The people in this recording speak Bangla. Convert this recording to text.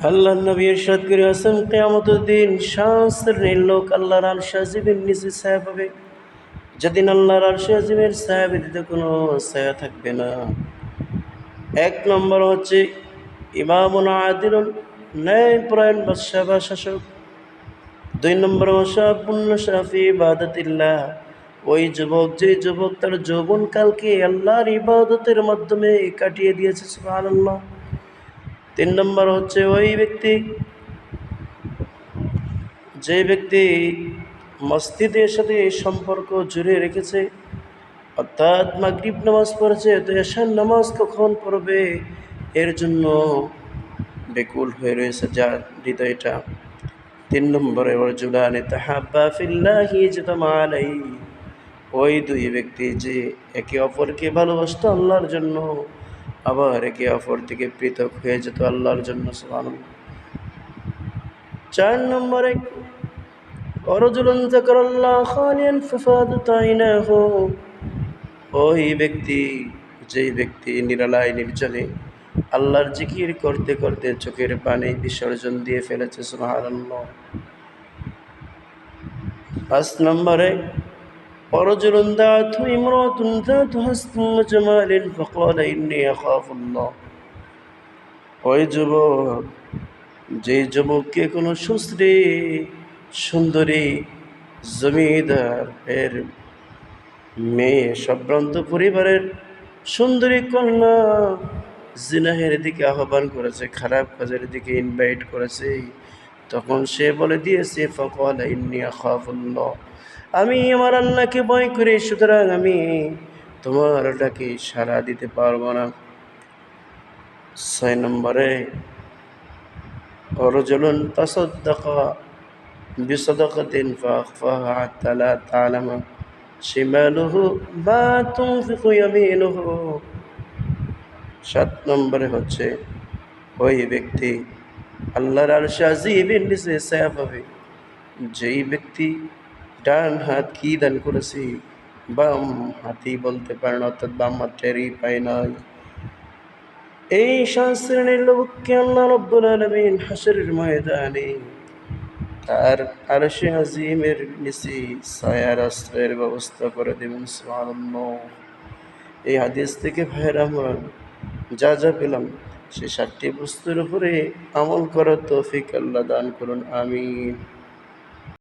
আল্লাহ নবী ইরশাদ করে আছেন, কিয়ামতের দিন সাত শ্রেণীর লোক আল্লাহর আরশ আজিমের নিচে ছায়া পাবে। যেদিন আল্লাহর আরশ আজিমের ছায়া ব্যতীত কোনো ছায়া থাকবে না। এক নম্বর হচ্ছে ইমামুন আদিলুন, ন্যায়পরায়ণ বাদশা বা শাসক। দুই নম্বর ওয়াশাবুন শাফি ইবাদাতিল্লাহ, ওই যুবক যে যুবক তার যৌবনকালকে আল্লাহর ইবাদতের মাধ্যমে কাটিয়ে দিয়েছে, সুবহানাল্লাহ। তিন নম্বর হচ্ছে ওই ব্যক্তি যে ব্যক্তি মসজিদের সাথে সম্পর্ক জুড়ে রেখেছে, অর্থাৎ মাগরিব নামাজ পড়েছে তো এশার নামাজ কখন পড়বে এর জন্য বেকুল হয়ে রয়েছে যার হৃদয়টা। তিন নম্বরে ওয়ারজুলানি তাহাব্বা ফিল্লাহি ইজতামা আলাইহি, ওই দুই ব্যক্তি যে একে অপরকে ভালোবাসতো আল্লাহর জন্য, আবার একে অপর থেকে পৃথক হয়ে যেত আল্লাহর জন্য, সুবহানাল্লাহ। চার নম্বরে ওয়ারজুলুন যাকারাল্লাহ খালিয়ান ফাফাদাত আইনাহু, ওই ব্যক্তি যেই ব্যক্তি নিরালায় নির্জনে আল্লাহর জিকির করতে করতে চোখের পানি বিসর্জন দিয়ে ফেলেছে, সুবহানাল্লাহ। পাঁচ নম্বরে ওয়ারজুলুন দাআতহু ইমরাতুন যাতু হাসনিন ওয়া জামালিন ফাকালা ইন্নী আখাফুল্লাহ, ওই যুবক যেই যুবককে কোনো সুশ্রী সুন্দরী জমিদার এর মেয়ে, সম্ভ্রান্ত পরিবারের সুন্দরী কন্যা জিনাহের দিকে আহ্বান করেছে, খারাপ কাজের দিকে ইনভাইট করেছে, তখন সে বলে দিয়েছে ফাকালা ইন্নী আখাফুল্লাহ, আমি আমার আল্লাহকে ভয় করি, সুতরাং আমি তোমার ডাকে সাড়া দিতে পারবো না। ছয় নম্বরে ওয়ারজুলুন তাসাদ্দাকা বিসাদাকাতিন ফাআখফাহা হাত্তা লা তা'লামা শিমালুহু মা তুনফিকু ইয়ামিনুহু। সাত নম্বরে হচ্ছে ওই ব্যক্তি আল্লাহর আরশে আজিমের নিচে ছায়া পাবে, যেই ব্যক্তি ডান হাত কি দান করেছে বাম হাতই বলতে পারে না, অর্থাৎ বাম হাত টেরই পায় নাই। এই সাত শ্রেণীর লোককে আল্লাহ রাব্বুল আলামিন হাশরের ময়দানে তার আরশে আজিমের নিচে ছায়ার আশ্রয়ের ব্যবস্থা করে দেবেন, সুবহানাল্লাহ। এই হাদিস থেকে ভাইয়েরা আমরা যা যা পেলাম সে 7টি বস্তুর উপরে আমল করার তৌফিক আল্লাহ দান করুন, আমিন।